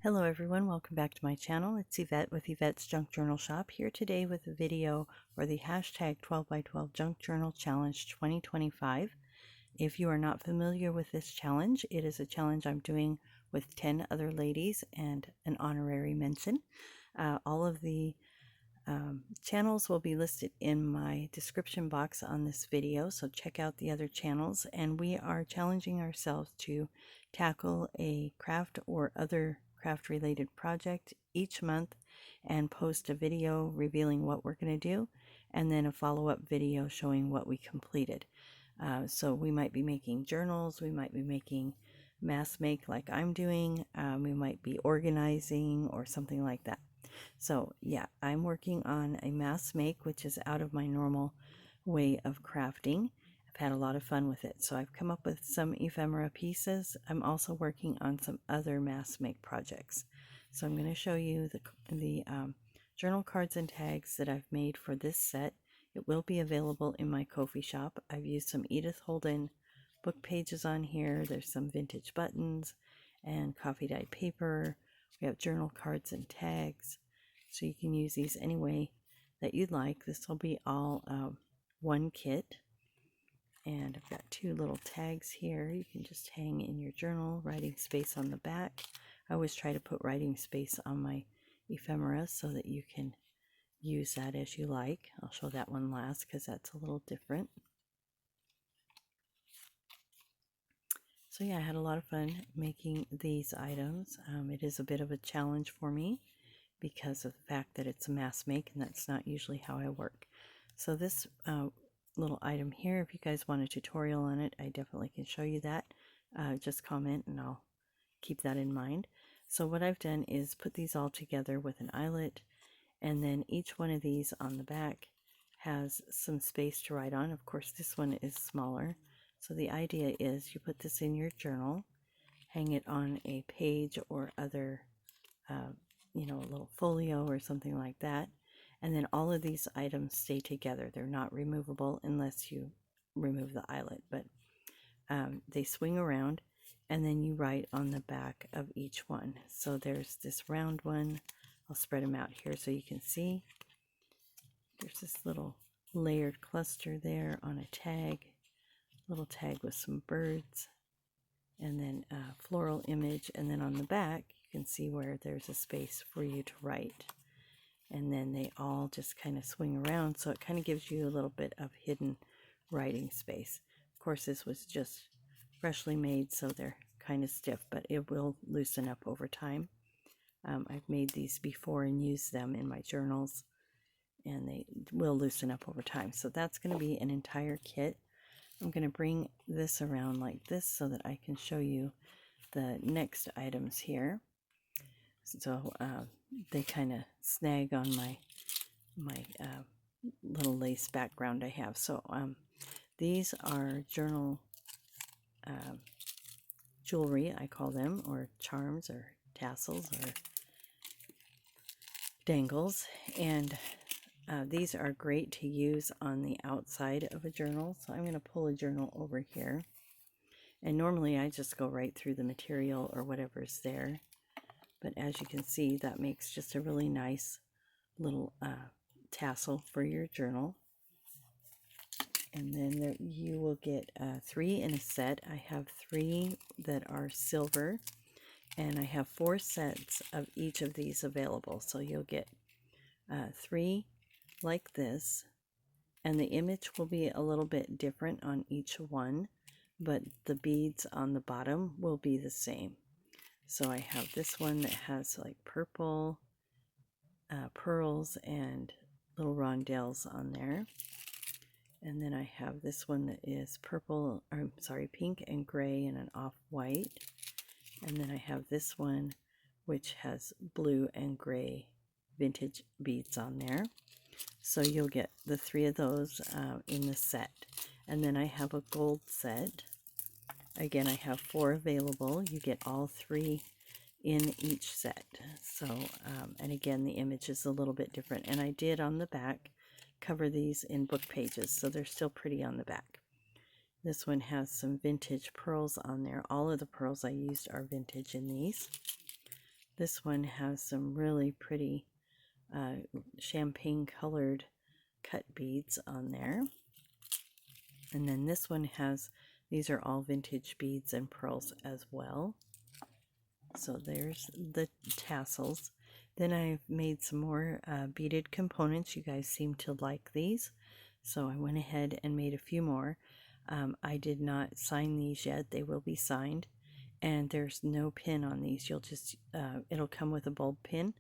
Hello everyone, welcome back to my channel. It's Yvette with Yvette's Junk Journal Shop, here today with a video for the hashtag 12x12 Junk Journal Challenge 2025. If you are not familiar with this challenge, it is a challenge I'm doing with 10 other ladies and an honorary mention. All of the channels will be listed in my description box on this video, so check out the other channels. And we are challenging ourselves to tackle a craft or other craft related project each month and post a video revealing what we're going to do and then a follow-up video showing what we completed. So we might be making journals, we might be making mass make like I'm doing, we might be organizing or something like that. So yeah, I'm working on a mass make, which is out of my normal way of crafting. I've had a lot of fun with it. So I've come up with some ephemera pieces. I'm also working on some other mass make projects. So I'm going to show you the journal cards and tags that I've made for this set. It will be available in my Ko-fi shop. I've used some Edith Holden book pages on here. There's some vintage buttons and coffee dyed paper. We have journal cards and tags, so you can use these any way that you'd like. This will be all one kit. And I've got two little tags here. You can just hang in your journal, writing space on the back. I always try to put writing space on my ephemera so that you can use that as you like. I'll show that one last because that's a little different. So yeah, I had a lot of fun making these items. It is a bit of a challenge for me because of the fact that it's a mass make, and that's not usually how I work. So this little item here, if you guys want a tutorial on it, I definitely can show you that. Just comment and I'll keep that in mind. So what I've done is put these all together with an eyelet, and then each one of these on the back has some space to write on. Of course, this one is smaller. So the idea is you put this in your journal, hang it on a page or other, you know, a little folio or something like that. And then all of these items stay together. They're not removable unless you remove the eyelet, but they swing around, and then you write on the back of each one. So there's this round one. I'll spread them out here so you can see. There's this little layered cluster there on a tag. Little tag with some birds, and then a floral image, and then on the back you can see where there's a space for you to write, and then they all just kind of swing around, so it kind of gives you a little bit of hidden writing space. Of course, this was just freshly made, so they're kind of stiff, but it will loosen up over time. I've made these before and used them in my journals, and they will loosen up over time. So that's going to be an entire kit. I'm going to bring this around like this so that I can show you the next items here. So they kind of snag on my little lace background I have. So these are journal jewelry, I call them, or charms or tassels or dangles. And these are great to use on the outside of a journal. So I'm going to pull a journal over here. And normally I just go right through the material or whatever's there. But as you can see, that makes just a really nice little tassel for your journal. And then there, you will get 3 in a set. I have 3 that are silver, and I have 4 sets of each of these available. So you'll get 3 like this, and the image will be a little bit different on each one, but the beads on the bottom will be the same. So I have this one that has like purple pearls and little rondelles on there, and then I have this one that is purple, or I'm sorry, pink and gray and an off-white, and then I have this one which has blue and gray vintage beads on there. So you'll get the 3 of those in the set. And then I have a gold set. Again, I have 4 available. You get all 3 in each set. So, and again, the image is a little bit different. And I did on the back cover these in book pages, so they're still pretty on the back. This one has some vintage pearls on there. All of the pearls I used are vintage in these. This one has some really pretty champagne colored cut beads on there. And then this one has, these are all vintage beads and pearls as well. So there's the tassels. Then I've made some more beaded components. You guys seem to like these. So I went ahead and made a few more. I did not sign these yet. They will be signed. And there's no pin on these. You'll just, it'll come with a bulb pin.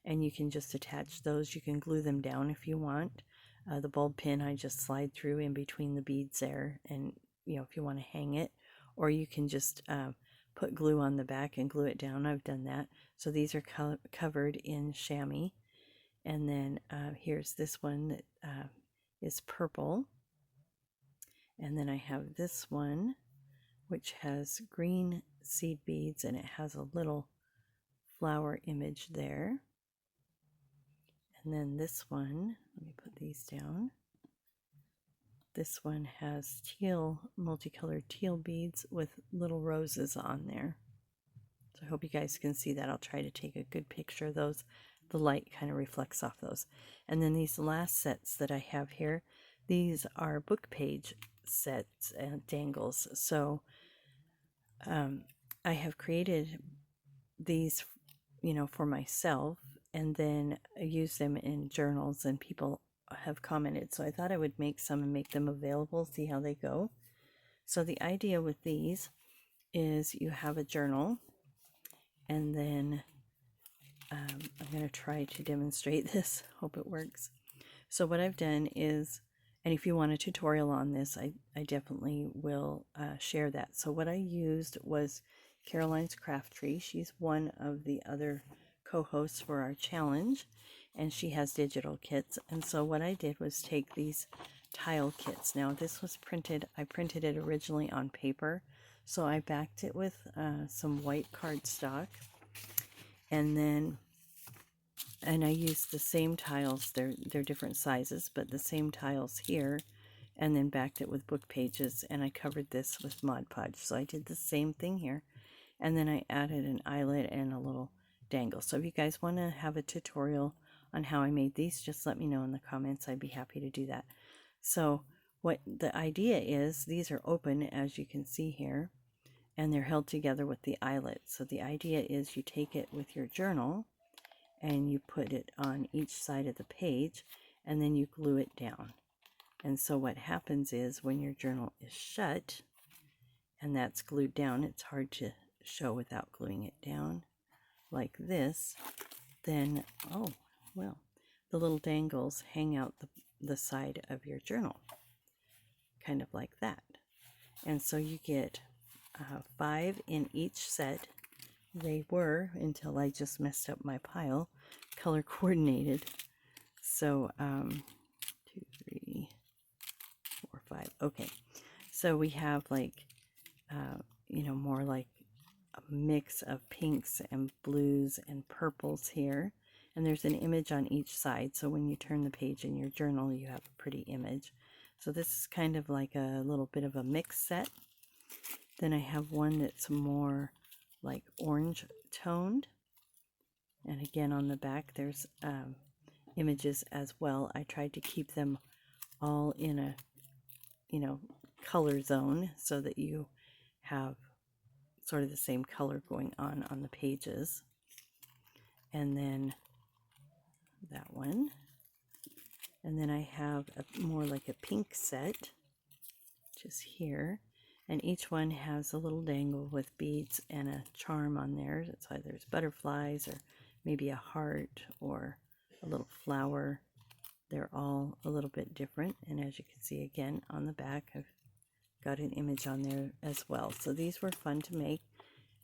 And you can just attach those. You can glue them down if you want. The bulb pin I just slide through in between the beads there. And, you know, if you want to hang it. Or you can just put glue on the back and glue it down. I've done that. So these are covered in chamois. And then here's this one that is purple. And then I have this one which has green seed beads and it has a little flower image there. And then this one, let me put these down. This one has teal, multicolored teal beads with little roses on there. So I hope you guys can see that. I'll try to take a good picture of those. The light kind of reflects off those. And then these last sets that I have here, these are book page sets and dangles. So I have created these, you know, for myself, and then I use them in journals, and people have commented. So I thought I would make some and make them available, see how they go. So the idea with these is you have a journal, and then I'm going to try to demonstrate this. Hope it works. So what I've done is, and if you want a tutorial on this, I definitely will share that. So what I used was Caroline's Crafty. She's one of the other co-hosts for our challenge, and she has digital kits. And so what I did was take these tile kits. Now this was printed, I printed it originally on paper, so I backed it with some white cardstock, and I used the same tiles. They're different sizes, but the same tiles here, and then backed it with book pages, and I covered this with Mod Podge. So I did the same thing here, and then I added an eyelet and a little dangle. So if you guys want to have a tutorial on how I made these, just let me know in the comments. I'd be happy to do that. So what the idea is, these are open, as you can see here, and they're held together with the eyelet. So the idea is you take it with your journal and you put it on each side of the page, and then you glue it down. And so what happens is when your journal is shut and that's glued down, it's hard to show without gluing it down like this, then, oh, well, the little dangles hang out the side of your journal, kind of like that. And so you get 5 in each set. They were, until I just messed up my pile, color coordinated. So 2, 3, 4, 5. Okay, so we have like you know, more like a mix of pinks and blues and purples here, and there's an image on each side, so when you turn the page in your journal you have a pretty image. So this is kind of like a little bit of a mix set. Then I have one that's more like orange toned, and again on the back there's images as well. I tried to keep them all in a, you know, color zone so that you have sort of the same color going on the pages. And then that one, and then I have a more like a pink set just here, and each one has a little dangle with beads and a charm on there. That's why there's butterflies or maybe a heart or a little flower. They're all a little bit different, and as you can see again on the back, I've got an image on there as well. So these were fun to make,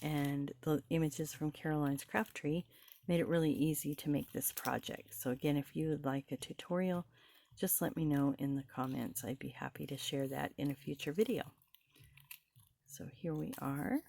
and the images from Caroline's Crafty made it really easy to make this project. So again, if you would like a tutorial, just let me know in the comments. I'd be happy to share that in a future video. So here we are.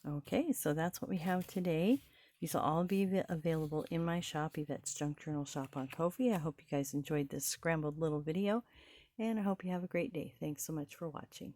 Okay, so that's what we have today. These will all be available in my shop, Yvette's Junk Journal Shop on Ko-fi. I hope you guys enjoyed this scrambled little video, and I hope you have a great day. Thanks so much for watching.